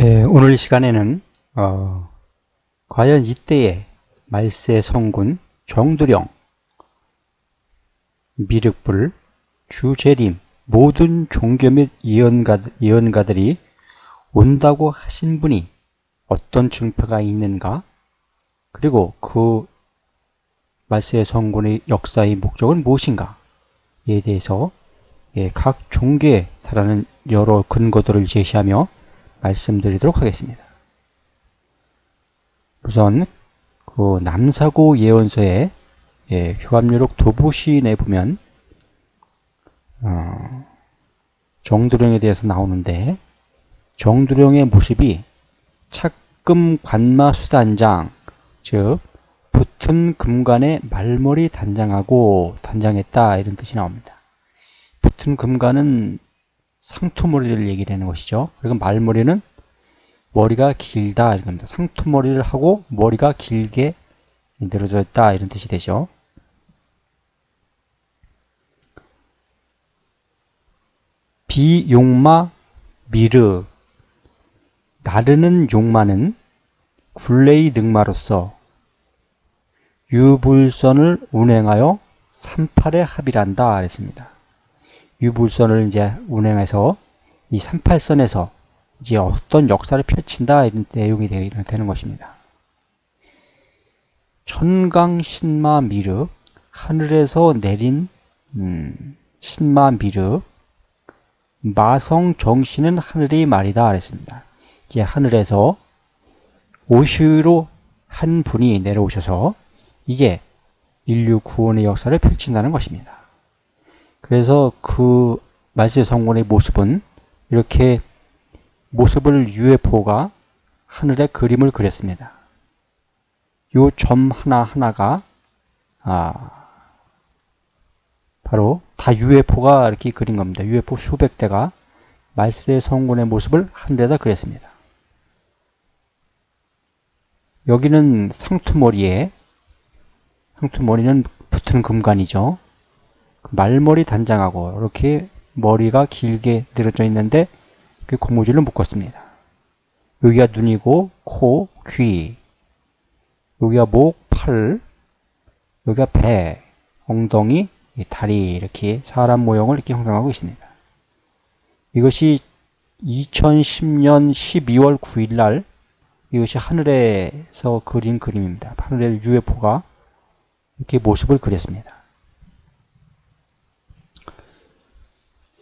오늘 이 시간에는 과연 이때의 말세 성군 정두령, 미륵불, 주재림 모든 종교 및 예언가들이 온다고 하신 분이 어떤 증표가 있는가, 그리고 그 말세 성군의 역사의 목적은 무엇인가에 대해서 각 종교에 달하는 여러 근거들을 제시하며 말씀드리도록 하겠습니다. 우선 그 남사고 예언서의 교감유록 도부시인에 보면 정두령에 대해서 나오는데, 정두령의 모습이 착금 관마 수단장, 즉 붙은 금관에 말머리 단장하고 단장했다, 이런 뜻이 나옵니다. 붙은 금관은 상투머리를 얘기하는 것이죠. 그리고 말머리는 머리가 길다, 이런 겁니다. 상투머리를 하고 머리가 길게 늘어져 있다, 이런 뜻이 되죠. 비용마 미르, 나르는 용마는 굴레의 능마로서 유불선을 운행하여 38에 합의한다, 그랬습니다. 유불선을 이제 운행해서 이 38선에서 이제 어떤 역사를 펼친다, 이런 내용이 되는 것입니다. 천강 신마 미륵, 하늘에서 내린 신마 미륵, 마성 정신은 하늘의 말이다, 그랬습니다. 이제 하늘에서 오시로 한 분이 내려오셔서 이게 인류 구원의 역사를 펼친다는 것입니다. 그래서 그 말세 성군의 모습은 이렇게 모습을 UFO가 하늘에 그림을 그렸습니다. 요 점 하나하나가 바로 다 UFO가 이렇게 그린 겁니다. UFO 수백 대가 말세 성군의 모습을 하늘에다 그렸습니다. 여기는 상투머리는 붙은 금관이죠. 말머리 단장하고 이렇게 머리가 길게 늘어져 있는데 그 고무줄을 묶었습니다. 여기가 눈이고 코, 귀, 여기가 목, 팔, 여기가 배, 엉덩이, 다리, 이렇게 사람 모형을 이렇게 형성하고 있습니다. 이것이 2010년 12월 9일 날 이것이 하늘에서 그린 그림입니다. 하늘에 UFO가 이렇게 모습을 그렸습니다.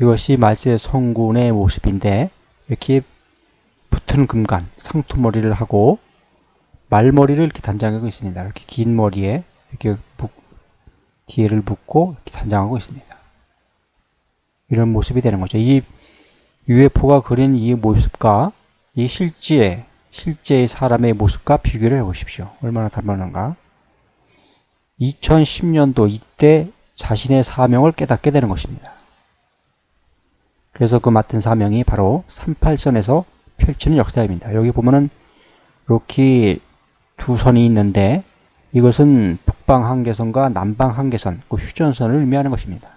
이것이 말세 성군의 모습인데, 이렇게 붙은 금관, 상투머리를 하고 말머리를 이렇게 단장하고 있습니다. 이렇게 긴 머리에 이렇게 뒤에를 묶고 이렇게 단장하고 있습니다. 이런 모습이 되는 거죠. 이 UFO가 그린 이 모습과 이 실제의 사람의 모습과 비교를 해보십시오. 얼마나 다른가. 2010년도 이때 자신의 사명을 깨닫게 되는 것입니다. 그래서 그 맡은 사명이 바로 38선에서 펼치는 역사입니다. 여기 보면은 이렇게 두 선이 있는데, 이것은 북방 한계선과 남방 한계선, 그 휴전선을 의미하는 것입니다.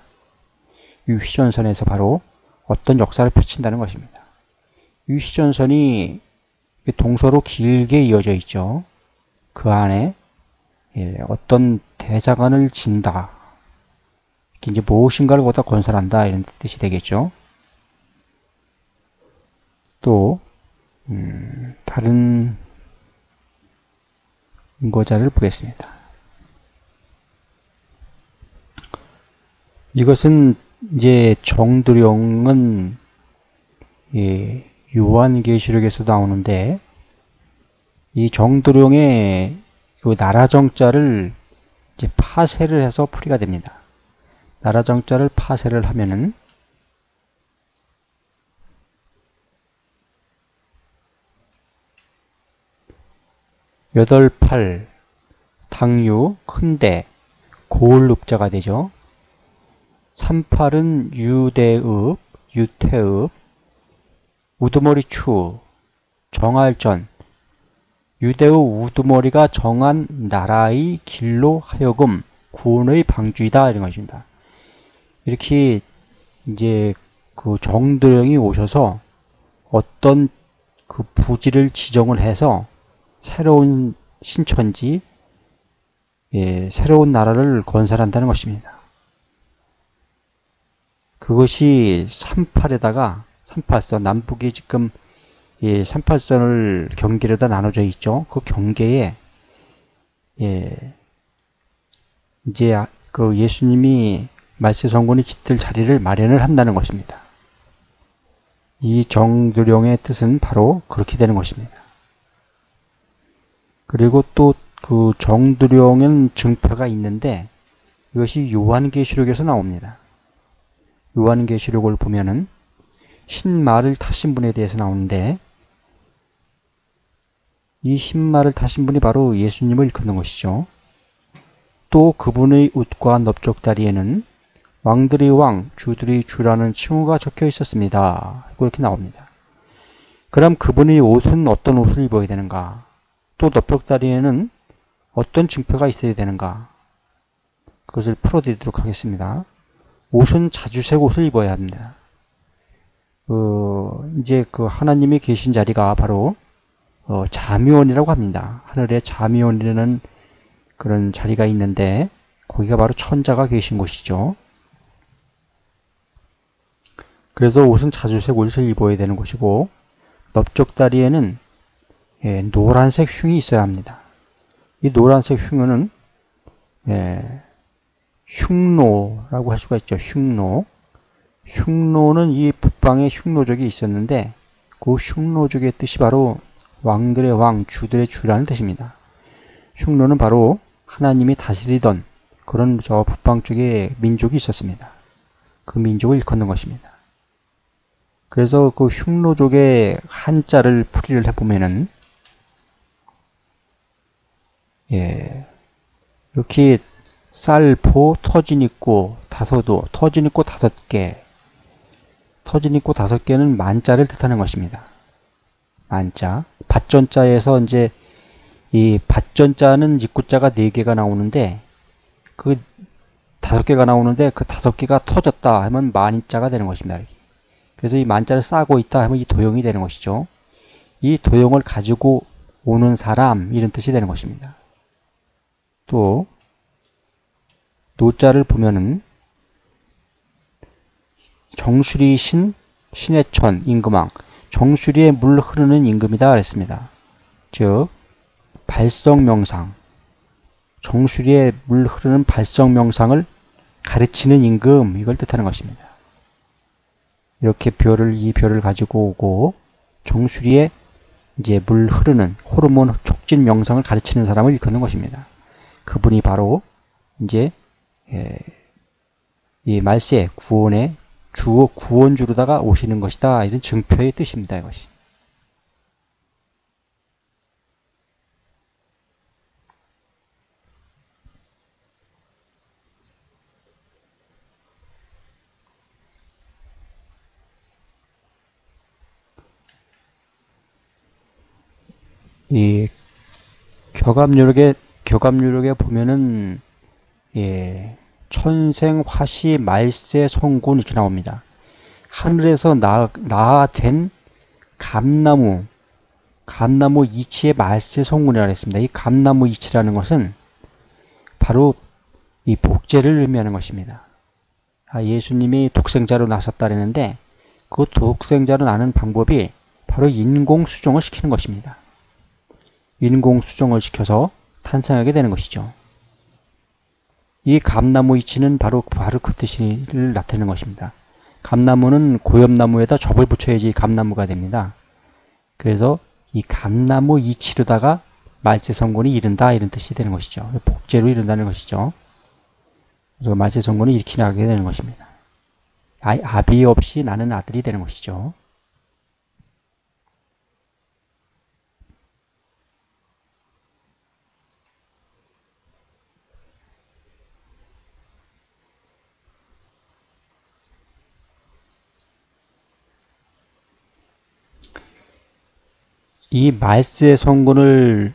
이 휴전선에서 바로 어떤 역사를 펼친다는 것입니다. 이 휴전선이 동서로 길게 이어져 있죠. 그 안에 어떤 대자관을 진다, 이제 무엇인가를 거기다 건설한다, 이런 뜻이 되겠죠. 또 다른 인고자를 보겠습니다. 이것은 이제 정두령은 요한계시록에서 나오는데, 이 정두령의 그 나라정자를 이제 파쇄를 해서 풀이가 됩니다. 나라정자를 파쇄를 하면은 여덟팔, 당유, 큰대, 고을읍자가 되죠. 38은 유대읍, 유태읍, 우두머리 추, 정할전, 유대의 우두머리가 정한 나라의 길로 하여금 구원의 방주이다, 이런 것입니다. 이렇게 이제 그 정두령이 오셔서 어떤 그 부지를 지정을 해서 새로운 신천지, 새로운 나라를 건설한다는 것입니다. 그것이 38선, 남북이 지금 38선을 경계로다 나눠져 있죠. 그 경계에 이제 그 예수님이 말세성군이 깃들 자리를 마련을 한다는 것입니다. 이 정두령의 뜻은 바로 그렇게 되는 것입니다. 그리고 또 그 정두령은 증표가 있는데 이것이 요한계시록에서 나옵니다. 요한계시록을 보면은 흰말을 타신 분에 대해서 나오는데 이 흰말을 타신 분이 바로 예수님을 일컫는 것이죠. 또 그분의 옷과 넓적다리에는 왕들의 왕, 주들의 주라는 칭호가 적혀 있었습니다. 그렇게 나옵니다. 그럼 그분의 옷은 어떤 옷을 입어야 되는가? 또 넓적다리에는 어떤 증표가 있어야 되는가? 그것을 풀어드리도록 하겠습니다. 옷은 자주색 옷을 입어야 합니다. 이제 그 하나님이 계신 자리가 바로 자묘원이라고 합니다. 하늘에 자묘원이라는 그런 자리가 있는데 거기가 바로 천자가 계신 곳이죠. 그래서 옷은 자주색 옷을 입어야 되는 것이고 넓적다리에는 노란색 흉이 있어야 합니다. 이 노란색 흉은 흉노라고 할 수가 있죠. 흉노. 흉노는 이 북방에 흉노족이 있었는데 그 흉노족의 뜻이 바로 왕들의 왕, 주들의 주라는 뜻입니다. 흉노는 바로 하나님이 다스리던 그런 저 북방 쪽에 민족이 있었습니다. 그 민족을 일컫는 것입니다. 그래서 그 흉노족의 한자를 풀이를 해보면은 이렇게 쌀포, 터진있고, 다섯도, 터진있고 5개, 터진있고 5개는 만자를 뜻하는 것입니다. 만자. 밭전자에서 이제 이 밭전자는 입구자가 4개가 나오는데 그 5개가 나오는데 그 5개가 터졌다 하면 만자가 되는 것입니다. 그래서 이 만자를 싸고 있다 하면 이 도형이 되는 것이죠. 이 도형을 가지고 오는 사람 이런 뜻이 되는 것입니다. 또 노자를 보면은 정수리 신, 신해천, 임금왕. 정수리에 물 흐르는 임금이다 그랬습니다. 즉 발성명상, 정수리에 물 흐르는 발성명상을 가르치는 임금, 이걸 뜻하는 것입니다. 이렇게 이 별을 가지고 오고 정수리에 이제 물 흐르는 호르몬 촉진 명상을 가르치는 사람을 일컫는 것입니다. 그분이 바로 이제 이 말세 구원의 구원주로다가 오시는 것이다. 이런 증표의 뜻입니다. 이것이. 이 격압유력에 보면은 천생 화시 말세 성군 이렇게 나옵니다. 하늘에서 나된 감나무 이치의 말세 성군이라고 했습니다. 이 감나무 이치라는 것은 바로 이 복제를 의미하는 것입니다. 예수님이 독생자로 나섰다 그랬는데 그 독생자로 나는 방법이 바로 인공수정을 시키는 것입니다. 인공수정을 시켜서 탄생하게 되는 것이죠. 이 감나무 이치는 바로 그 뜻을 나타내는 것입니다. 감나무는 고엽나무에다 접을 붙여야지 감나무가 됩니다. 그래서 이 감나무 이치로다가 말세성군이 이른다 이런 뜻이 되는 것이죠. 복제로 이른다는 것이죠. 그래서 말세성군이 이렇게 나게 되는 것입니다. 아비 없이 나는 아들이 되는 것이죠. 이 말세 성군을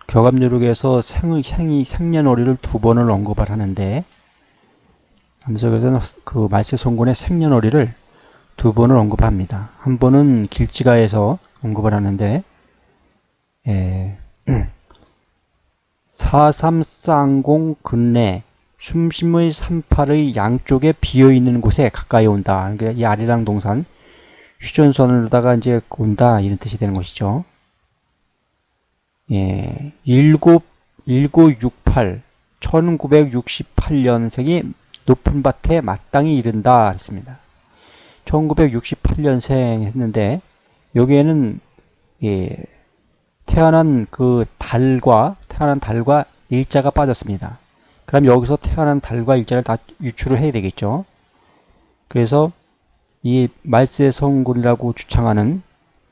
격압유력에서 생년월일을 2번을 언급을 하는데 암석에서는 그 말세 성군의 생년월일을 2번을 언급합니다. 한 번은 길지가에서 언급을 하는데 43쌍공 근내 숨심의 38의 양쪽에 비어있는 곳에 가까이 온다. 그러니까 이 아리랑 동산 휴전선으로다가 이제 온다 이런 뜻이 되는 것이죠. 1968 1968년생이 높은 밭에 마땅히 이른다 했습니다. 1968년생 했는데 여기에는 태어난 달과 일자가 빠졌습니다. 그럼 여기서 태어난 달과 일자를 다 유추를 해야 되겠죠. 그래서 이 말세 성군이라고 주창하는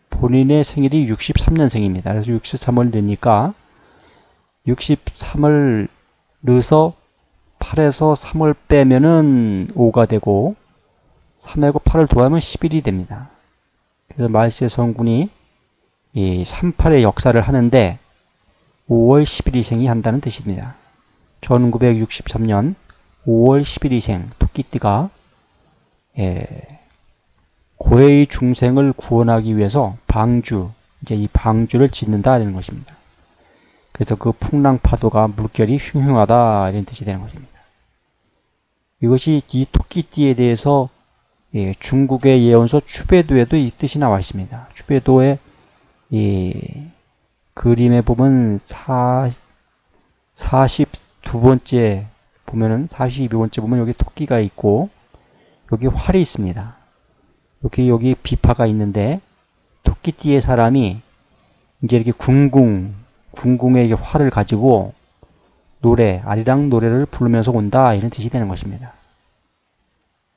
본인의 생일이 63년생입니다. 그래서 63을 넣으니까 63을 넣어서 8에서 3을 빼면은 5가 되고 3하고 8을 더하면 11이 됩니다. 그래서 말세 성군이 이 38의 역사를 하는데 5월 11일생이 한다는 뜻입니다. 1963년 5월 11일생 토끼띠가 고해의 중생을 구원하기 위해서 이제 이 방주를 짓는다는 것입니다. 그래서 그 풍랑 파도가 물결이 흉흉하다 이런 뜻이 되는 것입니다. 이것이 이 토끼띠에 대해서 중국의 예언서 추배도에도 이 뜻이 나와 있습니다. 추배도의 이 그림에 보면 42번째 보면은 42번째 보면 여기 토끼가 있고 여기 활이 있습니다. 여기 비파가 있는데 토끼띠의 사람이 이제 이렇게 궁궁의 활을 가지고 아리랑 노래를 부르면서 온다 이런 뜻이 되는 것입니다.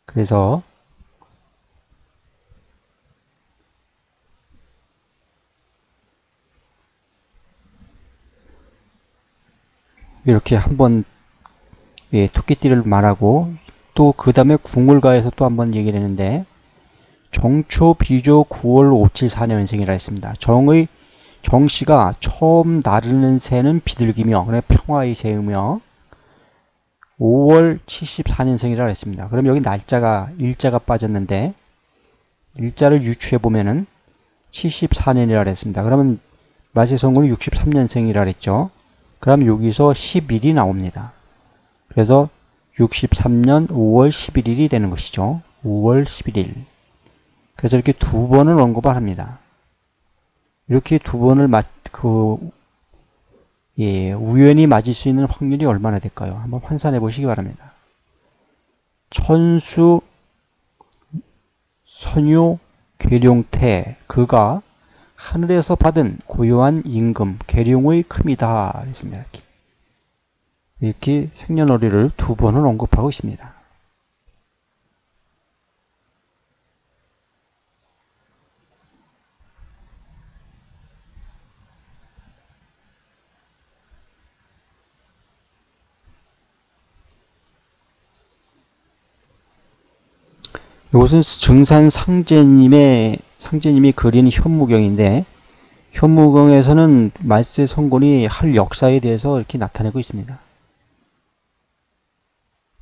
그래서 이렇게 한번 토끼띠를 말하고 또 그 다음에 궁을가에서 또 한번 얘기를 했는데 정초 비조 9월 574년생이라 했습니다. 정씨가 처음 나르는 새는 비둘기며 그래 평화의 새이며 5월 74년생이라 했습니다. 그럼 여기 일자가 빠졌는데 일자를 유추해 보면은 74년이라 했습니다. 그러면 말세성군은 63년생이라 했죠. 그럼 여기서 11이 나옵니다. 그래서 63년 5월 11일이 되는 것이죠. 5월 11일. 그래서 이렇게 두 번을 언급을 합니다. 이렇게 두 번을 우연히 맞을 수 있는 확률이 얼마나 될까요? 한번 환산해 보시기 바랍니다. 천수, 선유, 계룡태, 그가 하늘에서 받은 고요한 임금, 계룡의 큼이다. 그랬습니다. 이렇게 생년월일을 두 번을 언급하고 있습니다. 이것은 증산 상제님이 그린 현무경인데 현무경에서는 말세 성군이 할 역사에 대해서 이렇게 나타내고 있습니다.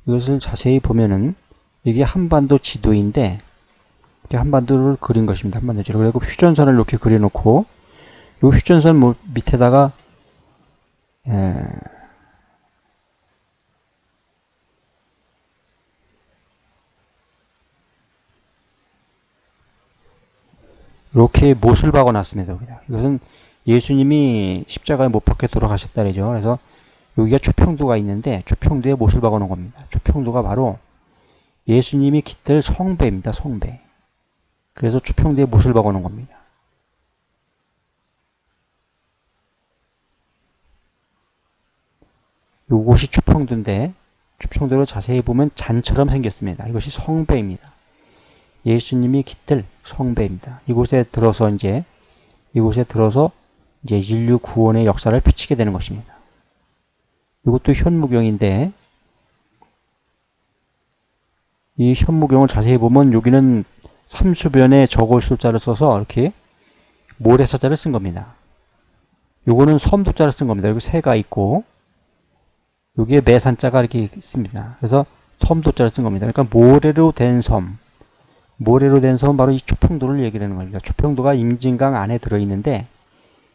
이것을 자세히 보면은 이게 한반도 지도인데 이렇게 한반도를 그린 것입니다. 한반도 지도. 그리고 휴전선을 이렇게 그려놓고 이 휴전선 밑에다가 이렇게 못을 박아놨습니다. 이것은 예수님이 십자가에 못 박혀 돌아가셨다 그러죠. 그래서 여기가 초평도가 있는데 초평도에 못을 박아놓은 겁니다. 초평도가 바로 예수님이 깃들 성배입니다. 성배. 그래서 초평도에 못을 박아놓은 겁니다. 이것이 초평도인데 초평도를 자세히 보면 잔처럼 생겼습니다. 이것이 성배입니다. 예수님이 깃들 성배입니다. 이곳에 들어서 이제 인류 구원의 역사를 펼치게 되는 것입니다. 이것도 현무경인데 이 현무경을 자세히 보면 여기는 삼수변에 적을 숫자를 써서 이렇게 모래사자를 쓴 겁니다. 요거는 섬두자를 쓴 겁니다. 여기 새가 있고 여기에 매산자가 이렇게 있습니다. 그래서 섬두자를 쓴 겁니다. 그러니까 모래로 된 섬, 모래로 된 섬은 바로 이 초평도를 얘기하는 겁니다. 초평도가 임진강 안에 들어있는데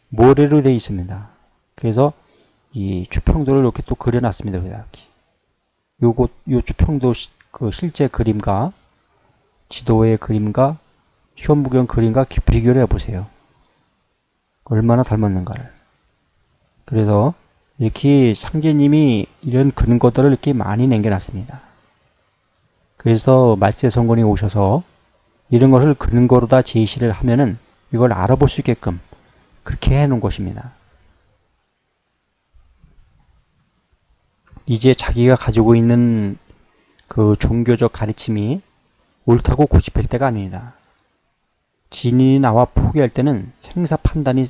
모래로 되어 있습니다. 그래서 이 초평도를 이렇게 또 그려놨습니다. 이렇게. 요 초평도 그 실제 그림과 지도의 그림과 현무경 그림과 비교를 해보세요. 얼마나 닮았는가를. 그래서 이렇게 상제님이 이런 근거들을 이렇게 많이 남겨놨습니다. 그래서 말세성군이 오셔서 이런 것을 근거로 다 제시를 하면은 이걸 알아볼 수 있게끔 그렇게 해놓은 것입니다. 이제 자기가 가지고 있는 그 종교적 가르침이 옳다고 고집할 때가 아닙니다. 진인이 나와 포기할 때는 생사 판단이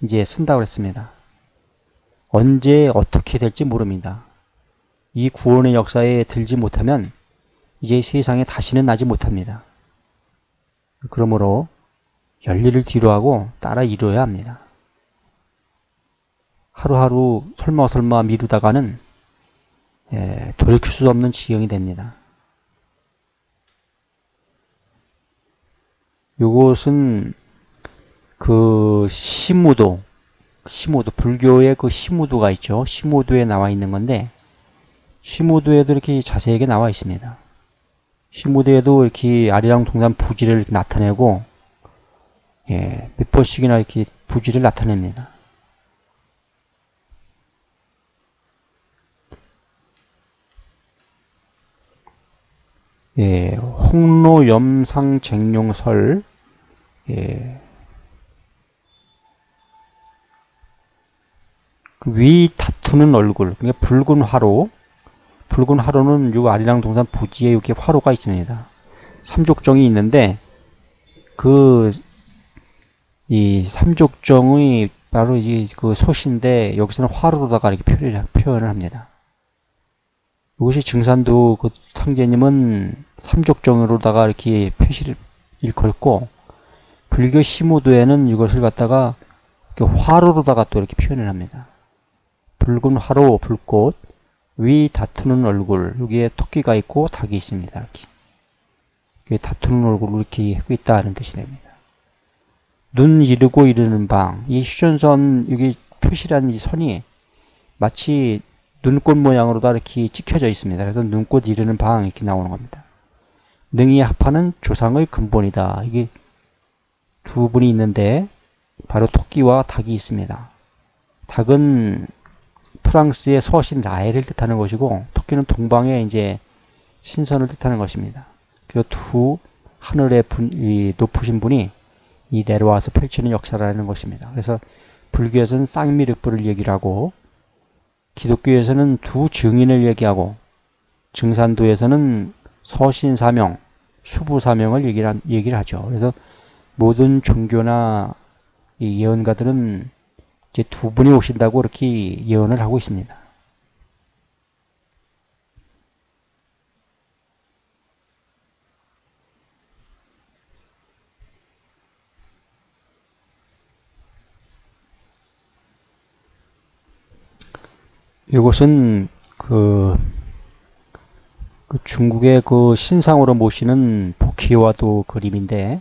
이제 쓴다고 했습니다. 언제 어떻게 될지 모릅니다. 이 구원의 역사에 들지 못하면 이제 세상에 다시는 나지 못합니다. 그러므로 열일을 뒤로하고 따라 이루어야 합니다. 하루하루 설마 미루다가는 돌이킬 수 없는 지경이 됩니다. 요것은 그 시무도 불교의 그 시무도가 있죠. 시무도에 나와 있는 건데 시무도에도 이렇게 자세하게 나와 있습니다. 시무도에도 이렇게 아리랑 동산 부지를 이렇게 나타내고 몇 번씩이나 이렇게 부지를 나타냅니다. 홍로 염상 쟁룡설 그 위 다투는 얼굴, 그러니까 붉은 화로는 요 아리랑 동산 부지에 이렇게 화로가 있습니다. 삼족정이 있는데 이 삼족정의 바로 그 소시인데 여기서는 화로로다가 이렇게 표현을 합니다. 이것이 증산도 그 상제님은 삼족정으로다가 이렇게 표시를 일컬고 불교 시무도에는 이것을 갖다가 화로로다가 또 이렇게 표현을 합니다. 붉은 화로, 불꽃, 위 다투는 얼굴, 여기에 토끼가 있고 닭이 있습니다. 이렇게 다투는 얼굴로 이렇게 하고 있다는 뜻이 됩니다. 눈 이르고 이르는 방, 이 휴전선 여기 표시라는 이 선이 마치 눈꽃 모양으로 다 이렇게 찍혀져 있습니다. 그래서 눈꽃 이르는 방 이렇게 나오는 겁니다. 능이 합하는 조상의 근본이다. 이게 두 분이 있는데 바로 토끼와 닭이 있습니다. 닭은 프랑스의 서신 라엘을 뜻하는 것이고 토끼는 동방의 이제 신선을 뜻하는 것입니다. 그리고 두 하늘의 높으신 분이 이 내려와서 펼치는 역사라는 것입니다. 그래서 불교에서는 쌍미륵불을 얘기를 하고 기독교에서는 두 증인을 얘기하고 증산도에서는 서신사명, 수부사명을 얘기를 하죠. 그래서 모든 종교나 이 예언가들은 이제 두 분이 오신다고 이렇게 예언을 하고 있습니다. 이것은 그 중국의 그 신상으로 모시는 보키와도 그림인데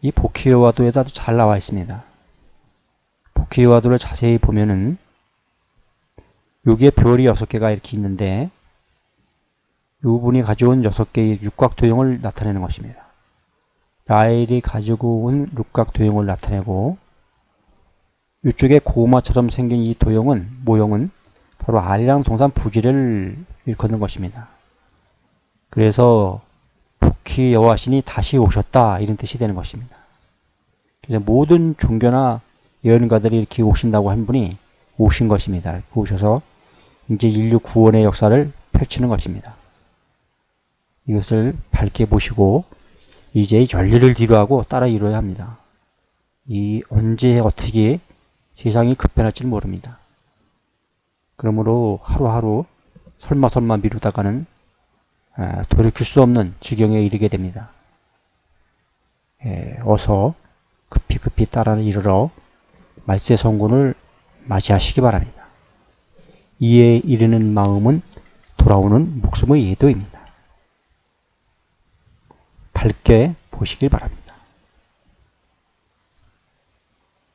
이 보키와도에다도 잘 나와 있습니다. 보키와도를 자세히 보면은 여기에 별이 6개가 이렇게 있는데 이 분이 가져온 6개의 육각도형을 나타내는 것입니다. 라엘이 가지고 온 육각도형을 나타내고 이쪽에 고구마처럼 생긴 이 모형은 바로 아리랑 동산 부지를 일컫는 것입니다. 그래서 복희 여호와신이 다시 오셨다 이런 뜻이 되는 것입니다. 그래서 모든 종교나 예언가들이 이렇게 오신다고 한 분이 오신 것입니다. 이렇게 오셔서 이제 인류 구원의 역사를 펼치는 것입니다. 이것을 밝게 보시고 이제 열일을 뒤로하고 따라 이루어야 합니다. 언제 어떻게 세상이 급변할지 모릅니다. 그러므로 하루하루 설마 미루다가는 돌이킬 수 없는 지경에 이르게 됩니다. 어서 급히 따라 이르러 말세성군을 맞이하시기 바랍니다. 이에 이르는 마음은 돌아오는 목숨의 예도입니다. 밝게 보시길 바랍니다.